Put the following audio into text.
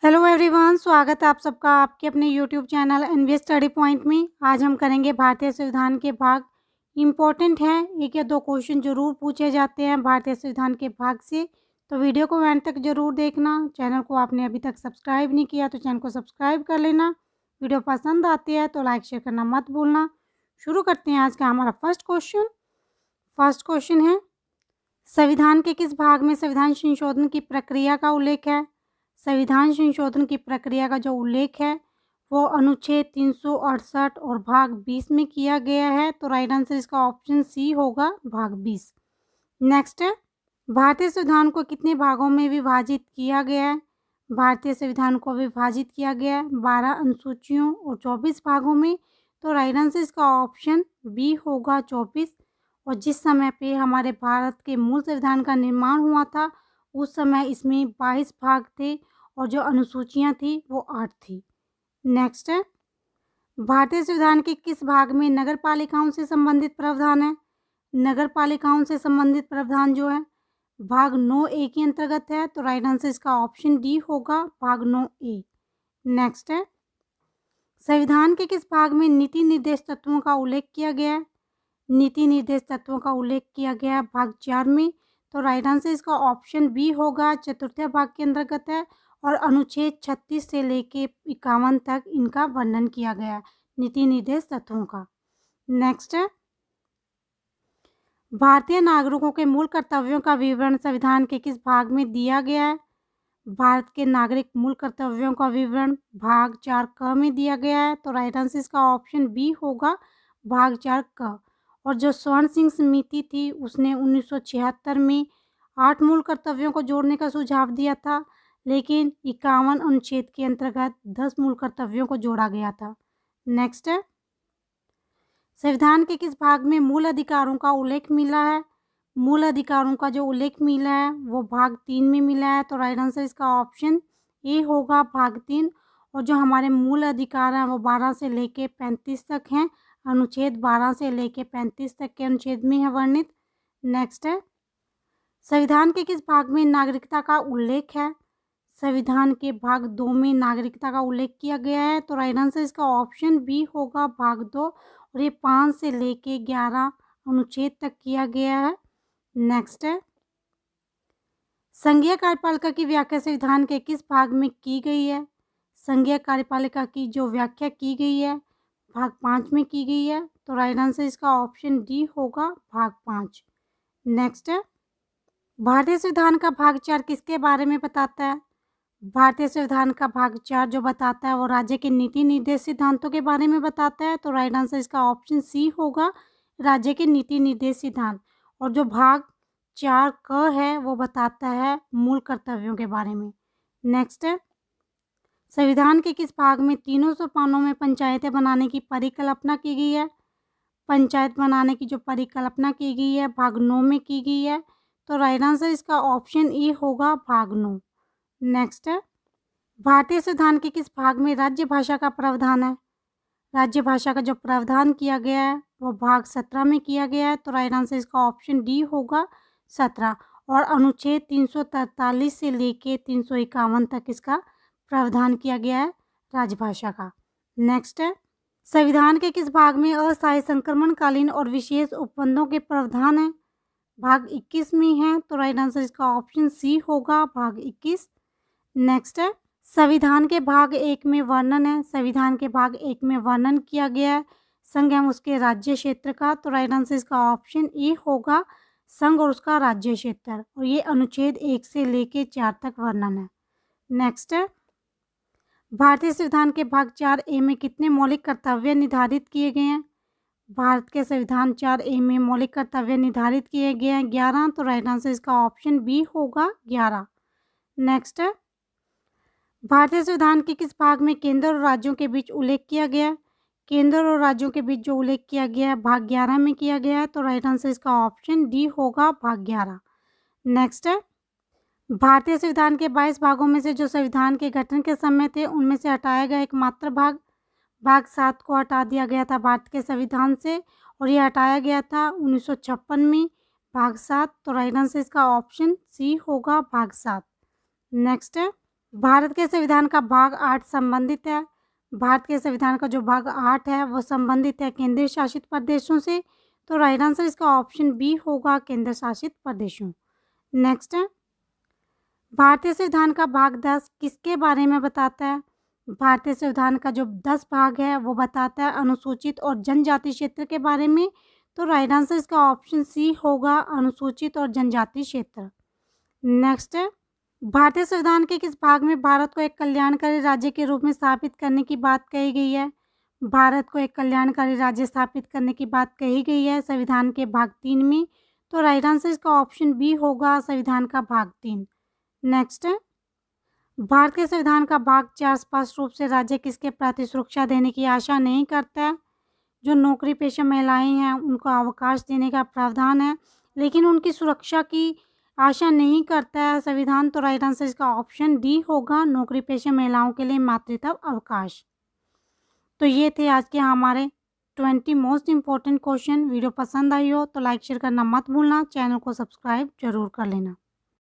Hello everyone, स्वागत है आप सबका आपके अपने YouTube channel NV study point में। आज हम करेंगे भारतीय संविधान के भाग। इम्पोर्टेंट हैं, एक या दो क्वेश्चन जरूर पूछे जाते हैं भारतीय संविधान के भाग से, तो वीडियो को एंड तक जरूर देखना। चैनल को आपने अभी तक सब्सक्राइब नहीं किया तो चैनल को सब्सक्राइब कर लेना। वीडियो पसंद आती है तो लाइक शेयर करना मत भूलना। शुरू करते हैं आज का हमारा फर्स्ट क्वेश्चन है, संविधान के किस भाग में संविधान संशोधन की प्रक्रिया का उल्लेख है? संविधान संशोधन की प्रक्रिया का जो उल्लेख है वो अनुच्छेद 368 और भाग 20 में किया गया है। तो राइट आंसर इसका ऑप्शन सी होगा, भाग 20। नेक्स्ट है, भारतीय संविधान को कितने भागों में विभाजित किया गया है? भारतीय संविधान को विभाजित किया गया है 12 अनुसूचियों और 24 भागों में। तो राइट आंसर इसका ऑप्शन बी होगा, 24। और जिस समय पे हमारे भारत के मूल संविधान का निर्माण हुआ था उस समय इसमें 22 भाग थे और जो अनुसूचियां थी वो 8 थी। नेक्स्ट है, भारतीय संविधान के किस भाग में नगर पालिकाओं से संबंधित प्रावधान है? नगर पालिकाओं से संबंधित प्रावधान जो है भाग 9A के अंतर्गत है। तो राइट आंसर इसका ऑप्शन डी होगा, भाग 9A। नेक्स्ट है, संविधान के किस भाग में नीति निर्देश तत्वों का उल्लेख किया गया है? नीति निर्देश तत्वों का उल्लेख किया गया है भाग 4 में। तो राइट आंसर इसका ऑप्शन बी होगा, चतुर्थ भाग के अंतर्गत है और अनुच्छेद 36 से लेके 51 तक इनका वर्णन किया गया है नीति निर्देश तत्वों का। नेक्स्ट है, भारतीय नागरिकों के मूल कर्तव्यों का विवरण संविधान के किस भाग में दिया गया है? भारत के नागरिक मूल कर्तव्यों का विवरण भाग 4 क में दिया गया है। तो राइट आंसर इसका ऑप्शन बी होगा, भाग 4 क। और जो स्वर्ण सिंह समिति थी उसने 1976 में 8 मूल कर्तव्यों को जोड़ने का सुझाव दिया था, लेकिन 51 अनुच्छेद के अंतर्गत 10 मूल कर्तव्यों को जोड़ा गया था। नेक्स्ट है, संविधान के किस भाग में मूल अधिकारों का उल्लेख मिला है? मूल अधिकारों का जो उल्लेख मिला है वो भाग 3 में मिला है। तो राइट आंसर इसका ऑप्शन ए होगा, भाग 3। और जो हमारे मूल अधिकार हैं वो 12 से लेके 35 तक हैं। अनुच्छेद 12 से लेके 35 तक के अनुच्छेद में है वर्णित। नेक्स्ट है, संविधान के किस भाग में नागरिकता का उल्लेख है? संविधान के भाग 2 में नागरिकता का उल्लेख किया गया है। तो राइट आंसर इसका ऑप्शन बी होगा, भाग 2। और ये 5 से लेके 11 अनुच्छेद तक किया गया है। नेक्स्ट है, संघीय कार्यपालिका की व्याख्या संविधान के किस भाग में की गई है? संघीय कार्यपालिका की जो व्याख्या की गई है भाग 5 में की गई है। तो राइट आंसर इसका ऑप्शन डी होगा, भाग 5। नेक्स्ट है, भारतीय संविधान का भाग 4 किसके बारे में बताता है? भारतीय संविधान का भाग 4 जो बताता है वो राज्य के नीति निर्देश सिद्धांतों के बारे में बताता है। तो राइट आंसर इसका ऑप्शन सी होगा, राज्य के नीति निर्देश सिद्धांत। और जो भाग 4 क है वो बताता है मूल कर्तव्यों के बारे में। नेक्स्ट है, संविधान के किस भाग में 300 पानों में पंचायतें बनाने की परिकल्पना की गई है? पंचायत बनाने की जो परिकल्पना की गई है भाग 9 में की गई है। तो राइट आंसर इसका ऑप्शन ए होगा, भाग 9। नेक्स्ट है, भारतीय संविधान के किस भाग में राज्य भाषा का प्रावधान है? राज्य भाषा का जो प्रावधान किया गया है वो भाग 17 में किया गया है। तो राइट आंसर इसका ऑप्शन डी होगा, 17। और अनुच्छेद 343 से लेके 351 तक इसका प्रावधान किया गया है राजभाषा का। नेक्स्ट है, संविधान के किस भाग में अस्थायी संक्रमणकालीन और विशेष उपबंधों के प्रावधान है? भाग 21 में है। तो राइट आंसर इसका ऑप्शन सी होगा, भाग 21। नेक्स्ट है, संविधान के भाग 1 में वर्णन है। संविधान के भाग 1 में वर्णन किया गया है संघ एवं उसके राज्य क्षेत्र का। तो राइट आंसर इसका ऑप्शन ए होगा, संघ और उसका राज्य क्षेत्र। और ये अनुच्छेद 1 से लेके 4 तक वर्णन है। नेक्स्ट है, भारतीय संविधान के भाग 4A में कितने मौलिक कर्तव्य निर्धारित किए गए हैं? भारत के संविधान 4A में मौलिक कर्तव्य निर्धारित किए गए हैं 11। तो राइट आंसर इसका ऑप्शन बी होगा, 11। नेक्स्ट है, भारतीय संविधान के किस भाग में केंद्र और राज्यों के बीच उल्लेख किया गया है? केंद्र और राज्यों के बीच जो उल्लेख किया गया है भाग 11 में किया गया है। तो राइट आंसर इसका ऑप्शन डी होगा, भाग 11। नेक्स्ट है, भारतीय संविधान के 22 भागों में से जो संविधान के गठन के समय थे उनमें से हटाया गया एकमात्र भाग 7 को हटा दिया गया था भारत के संविधान से, और ये हटाया गया था 1956 में, भाग 7। तो राइट आंसर इसका ऑप्शन सी होगा, भाग 7। नेक्स्ट है, भारत के संविधान का भाग 8 संबंधित है। भारत के संविधान का जो भाग 8 है वो संबंधित है केंद्र शासित प्रदेशों से। तो राइट आंसर इसका ऑप्शन बी होगा, केंद्र शासित प्रदेशों। नेक्स्ट है, भारतीय संविधान का भाग 10 किसके बारे में बताता है? भारतीय संविधान का जो 10 भाग है वो बताता है अनुसूचित और जनजाति क्षेत्र के बारे में। तो राइट आंसर इसका ऑप्शन सी होगा, अनुसूचित और जनजाति क्षेत्र। नेक्स्ट है, भारतीय संविधान के किस भाग में भारत को एक कल्याणकारी राज्य के रूप में स्थापित करने की बात कही गई है? भारत को एक कल्याणकारी राज्य स्थापित करने की बात कही गई है संविधान के भाग 3 में। तो राइट आंसर इसका ऑप्शन बी होगा, संविधान का भाग 3। नेक्स्ट है, भारत के संविधान का भाग 4 स्पष्ट रूप से राज्य किसके प्रति सुरक्षा देने की आशा नहीं करता है? जो नौकरी पेशा महिलाएं हैं उनको अवकाश देने का प्रावधान है, लेकिन उनकी सुरक्षा की आशा नहीं करता है संविधान। तो राइट आंसर इसका ऑप्शन डी होगा, नौकरी पेशा महिलाओं के लिए मातृत्व अवकाश। तो ये थे आज के हमारे 20 मोस्ट इम्पॉर्टेंट क्वेश्चन। वीडियो पसंद आई हो तो लाइक शेयर करना मत भूलना, चैनल को सब्सक्राइब जरूर कर लेना।